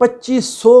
2500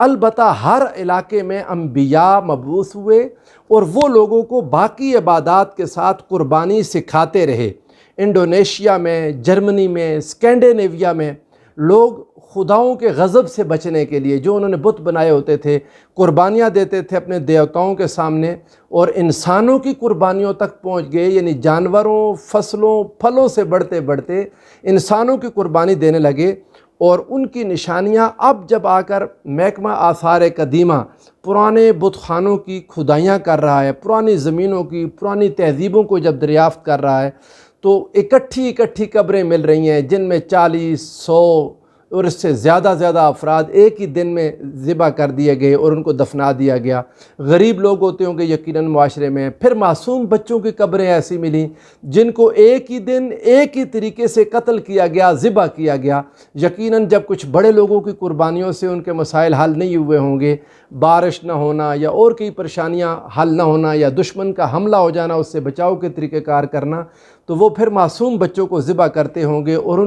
البتہ ہر علاقے میں انبیاء مبعوث ہوئے اور وہ لوگوں کو باقی عبادات کے ساتھ قربانی سکھاتے رہے۔ انڈونیشیا میں، جرمنی میں، اسکینڈینیویا میں لوگ خداؤں کے غضب سے بچنے کے لیے، جو انہوں نے بت بنائے ہوتے تھے، قربانیاں دیتے تھے اپنے دیوتاؤں کے سامنے، اور انسانوں کی قربانیوں تک پہنچ گئے، یعنی جانوروں، فصلوں، پھلوں سے بڑھتے بڑھتے انسانوں کی قربانی دینے لگے۔ اور ان کی نشانیاں اب جب آ کر محکمہ آثار قدیمہ پرانے بت خانوں کی کھدائیاں کر رہا ہے، پرانی زمینوں کی، پرانی تہذیبوں کو جب دریافت کر رہا ہے، تو اکٹھی قبریں مل رہی ہیں جن میں 40، 100 اور اس سے زیادہ افراد ایک ہی دن میں ذبح کر دیے گئے اور ان کو دفنا دیا گیا۔ غریب لوگ ہوتے ہوں گے یقیناً معاشرے میں۔ پھر معصوم بچوں کی قبریں ایسی ملیں جن کو ایک ہی دن ایک ہی طریقے سے قتل کیا گیا، ذبح کیا گیا۔ یقیناً جب کچھ بڑے لوگوں کی قربانیوں سے ان کے مسائل حل نہیں ہوئے ہوں گے، بارش نہ ہونا یا اور کئی پریشانیاں حل نہ ہونا یا دشمن کا حملہ ہو جانا، اس سے بچاؤ کے طریقہ کار کرنا، تو وہ پھر معصوم بچوں کو ذبح کرتے ہوں گے اور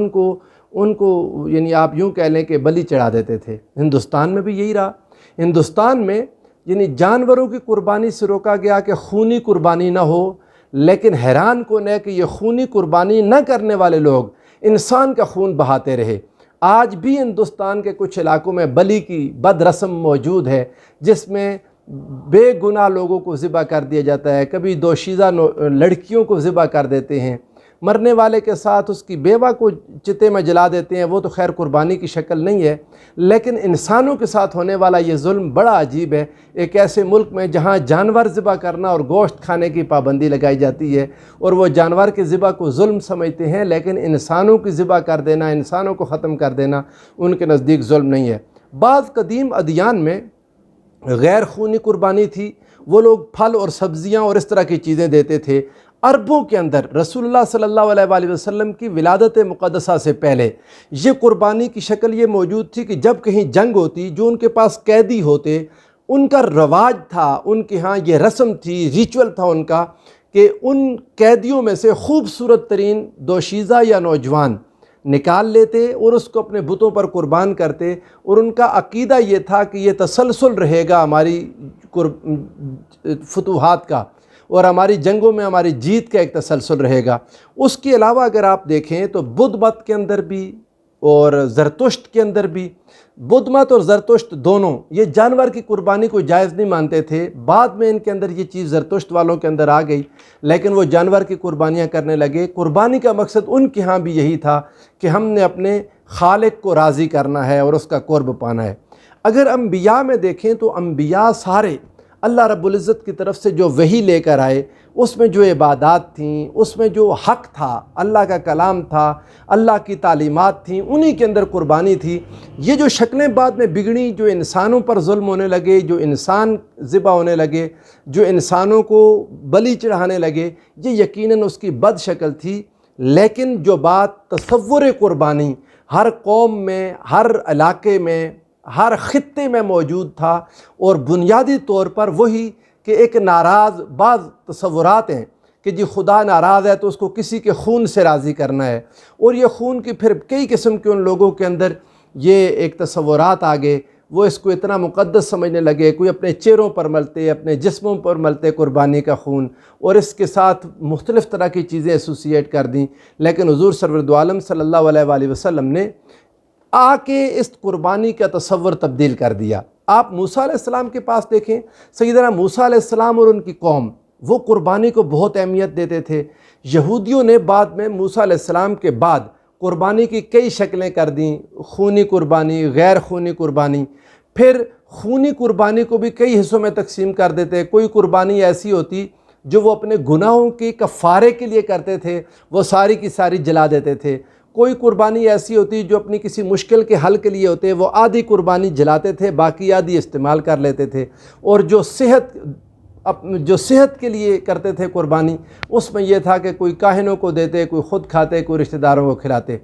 ان کو یعنی آپ یوں کہہ لیں کہ بلی چڑھا دیتے تھے۔ ہندوستان میں بھی یہی رہا۔ ہندوستان میں یعنی جانوروں کی قربانی سے روکا گیا کہ خونی قربانی نہ ہو، لیکن حیران کن ہے کہ یہ خونی قربانی نہ کرنے والے لوگ انسان کا خون بہاتے رہے۔ آج بھی ہندوستان کے کچھ علاقوں میں بلی کی بد رسم موجود ہے، جس میں بے گناہ لوگوں کو ذبح کر دیا جاتا ہے۔ کبھی دوشیزہ لڑکیوں کو ذبح کر دیتے ہیں، مرنے والے کے ساتھ اس کی بیوہ کو چتے میں جلا دیتے ہیں۔ وہ تو خیر قربانی کی شکل نہیں ہے، لیکن انسانوں کے ساتھ ہونے والا یہ ظلم بڑا عجیب ہے۔ ایک ایسے ملک میں جہاں جانور ذبح کرنا اور گوشت کھانے کی پابندی لگائی جاتی ہے، اور وہ جانور کے ذبح کو ظلم سمجھتے ہیں، لیکن انسانوں کی ذبح کر دینا، انسانوں کو ختم کر دینا ان کے نزدیک ظلم نہیں ہے۔ بعض قدیم ادیان میں غیر خونی قربانی تھی، وہ لوگ پھل اور سبزیاں اور اس طرح کی چیزیں دیتے تھے۔ عربوں کے اندر رسول اللہ صلی اللہ علیہ وآلہ وسلم کی ولادت مقدسہ سے پہلے یہ قربانی کی شکل یہ موجود تھی کہ جب کہیں جنگ ہوتی، جو ان کے پاس قیدی ہوتے، ان کا رواج تھا، ان کے ہاں یہ رسم تھی، ریچول تھا ان کا، کہ ان قیدیوں میں سے خوبصورت ترین دوشیزہ یا نوجوان نکال لیتے اور اس کو اپنے بتوں پر قربان کرتے، اور ان کا عقیدہ یہ تھا کہ یہ تسلسل رہے گا ہماری فتوحات کا، اور ہماری جنگوں میں ہماری جیت کا ایک تسلسل رہے گا۔ اس کے علاوہ اگر آپ دیکھیں تو بدھ مت کے اندر بھی اور زرتشت کے اندر بھی، بدھ مت اور زرتشت دونوں یہ جانور کی قربانی کو جائز نہیں مانتے تھے۔ بعد میں ان کے اندر یہ چیز زرتشت والوں کے اندر آ گئی، لیکن وہ جانور کی قربانیاں کرنے لگے۔ قربانی کا مقصد ان کے ہاں بھی یہی تھا کہ ہم نے اپنے خالق کو راضی کرنا ہے اور اس کا قرب پانا ہے۔ اگر انبیاء میں دیکھیں تو انبیاء سارے اللہ رب العزت کی طرف سے جو وحی لے کر آئے، اس میں جو عبادات تھیں، اس میں جو حق تھا، اللہ کا کلام تھا، اللہ کی تعلیمات تھیں، انہی کے اندر قربانی تھی۔ یہ جو شکلیں بعد میں بگڑیں، جو انسانوں پر ظلم ہونے لگے، جو انسان ذبح ہونے لگے، جو انسانوں کو بلی چڑھانے لگے، یہ یقیناً اس کی بد شکل تھی۔ لیکن جو بات تصور قربانی ہر قوم میں، ہر علاقے میں، ہر خطے میں موجود تھا، اور بنیادی طور پر وہی کہ ایک ناراض بعض تصورات ہیں کہ جی خدا ناراض ہے تو اس کو کسی کے خون سے راضی کرنا ہے، اور یہ خون کی پھر کئی قسم کے ان لوگوں کے اندر یہ ایک تصورات آ گئے۔ وہ اس کو اتنا مقدس سمجھنے لگے، کوئی اپنے چہروں پر ملتے، اپنے جسموں پر ملتے قربانی کا خون، اور اس کے ساتھ مختلف طرح کی چیزیں ایسوسیٹ کر دیں۔ لیکن حضور سرور دو عالم صلی اللہ علیہ وآلہ وسلم نے آ کے اس قربانی کا تصور تبدیل کر دیا۔ آپ موسیٰ علیہ السلام کے پاس دیکھیں، سیدنا موسیٰ علیہ السلام اور ان کی قوم وہ قربانی کو بہت اہمیت دیتے تھے۔ یہودیوں نے بعد میں موسیٰ علیہ السلام کے بعد قربانی کی کئی شکلیں کر دیں، خونی قربانی، غیر خونی قربانی۔ پھر خونی قربانی کو بھی کئی حصوں میں تقسیم کر دیتے۔ کوئی قربانی ایسی ہوتی جو وہ اپنے گناہوں کے کفارے کے لیے کرتے تھے، وہ ساری کی ساری جلا دیتے تھے۔ کوئی قربانی ایسی ہوتی جو اپنی کسی مشکل کے حل کے لیے ہوتے، وہ آدھی قربانی جلاتے تھے، باقی آدھی استعمال کر لیتے تھے۔ اور جو صحت کے لیے کرتے تھے قربانی، اس میں یہ تھا کہ کوئی کاہنوں کو دیتے، کوئی خود کھاتے، کوئی رشتہ داروں کو کھلاتے۔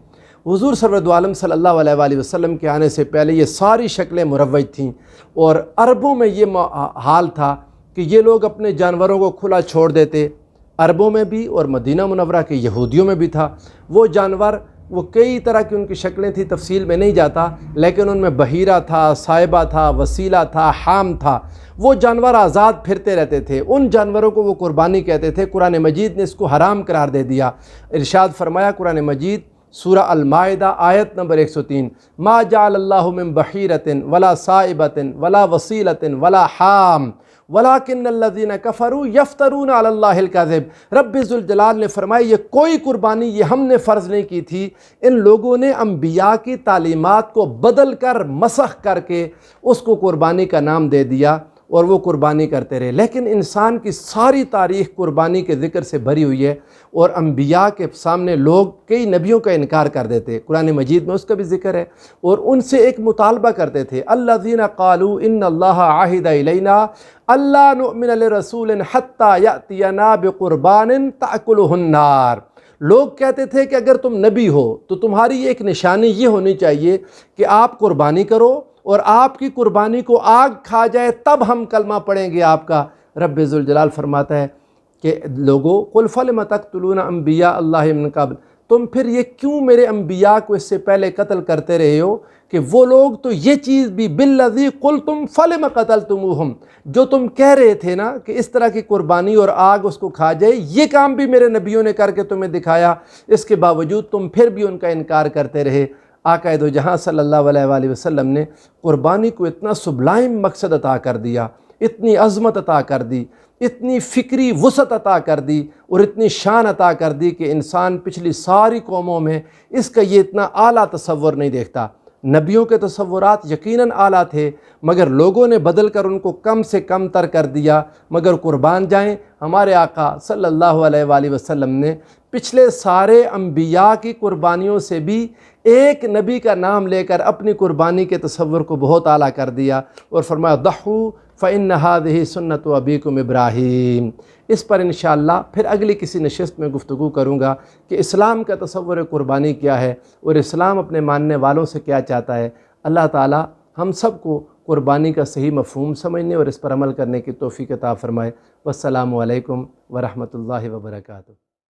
حضور صلی اللہ علیہ صلی اللہ علیہ وآلہ وسلم کے آنے سے پہلے یہ ساری شکلیں مروج تھیں، اور عربوں میں یہ حال تھا کہ یہ لوگ اپنے جانوروں کو کھلا چھوڑ دیتے۔ عربوں میں بھی اور مدینہ منورہ کے یہودیوں میں بھی تھا۔ وہ جانور وہ کئی طرح کی ان کی شکلیں تھیں، تفصیل میں نہیں جاتا، لیکن ان میں بحیرہ تھا، صائبہ تھا، وسیلہ تھا، حام تھا۔ وہ جانور آزاد پھرتے رہتے تھے، ان جانوروں کو وہ قربانی کہتے تھے۔ قرآن مجید نے اس کو حرام قرار دے دیا۔ ارشاد فرمایا قرآن مجید سورہ المائدہ آیت نمبر 103، ما جعل اللہ من بحیرۃ ولا صائبۃ ولا وسیلۃ ولا حام ولیکن الذین کفروا یفترون علی اللہ الکذب۔ رب ذوالجلال نے فرمایا یہ کوئی قربانی یہ ہم نے فرض نہیں کی تھی، ان لوگوں نے انبیاء کی تعلیمات کو بدل کر مسخ کر کے اس کو قربانی کا نام دے دیا اور وہ قربانی کرتے رہے۔ لیکن انسان کی ساری تاریخ قربانی کے ذکر سے بھری ہوئی ہے، اور انبیاء کے سامنے لوگ کئی نبیوں کا انکار کر دیتے، قرآن مجید میں اس کا بھی ذکر ہے، اور ان سے ایک مطالبہ کرتے تھے، الذین قالوا ان اللہ عہد الینا الا نؤمن لرسول حتی یأتینا بقربان تأکلہ النار۔ لوگ کہتے تھے کہ اگر تم نبی ہو تو تمہاری ایک نشانی یہ ہونی چاہیے کہ آپ قربانی کرو اور آپ کی قربانی کو آگ کھا جائے، تب ہم کلمہ پڑھیں گے آپ کا۔ رب ذوالجلال فرماتا ہے کہ لوگو قل فلم تقتلون انبیاء اللہ من قبل، تم پھر یہ کیوں میرے انبیاء کو اس سے پہلے قتل کرتے رہے ہو کہ وہ لوگ تو یہ چیز بھی بالذی قلتم فلم قتلتموہم، جو تم کہہ رہے تھے نا کہ اس طرح کی قربانی اور آگ اس کو کھا جائے، یہ کام بھی میرے نبیوں نے کر کے تمہیں دکھایا، اس کے باوجود تم پھر بھی ان کا انکار کرتے رہے۔ آقا دو جہاں صلی اللہ علیہ وآلہ وسلم نے قربانی کو اتنا سبلائم مقصد عطا کر دیا، اتنی عظمت عطا کر دی، اتنی فکری وسعت عطا کر دی، اور اتنی شان عطا کر دی کہ انسان پچھلی ساری قوموں میں اس کا یہ اتنا اعلیٰ تصور نہیں دیکھتا۔ نبیوں کے تصورات یقیناً اعلیٰ تھے، مگر لوگوں نے بدل کر ان کو کم سے کم تر کر دیا۔ مگر قربان جائیں، ہمارے آقا صلی اللہ علیہ وآلہ وسلم نے پچھلے سارے انبیاء کی قربانیوں سے بھی ایک نبی کا نام لے کر اپنی قربانی کے تصور کو بہت اعلیٰ کر دیا، اور فرمایا ضحوا فإن هذه سنت ابیکم ابراہیم۔ اس پر انشاءاللہ پھر اگلی کسی نشست میں گفتگو کروں گا کہ اسلام کا تصور قربانی کیا ہے اور اسلام اپنے ماننے والوں سے کیا چاہتا ہے۔ اللہ تعالی ہم سب کو قربانی کا صحیح مفہوم سمجھنے اور اس پر عمل کرنے کی توفیق عطا فرمائے۔ والسلام علیکم ورحمۃ اللہ وبرکاتہ۔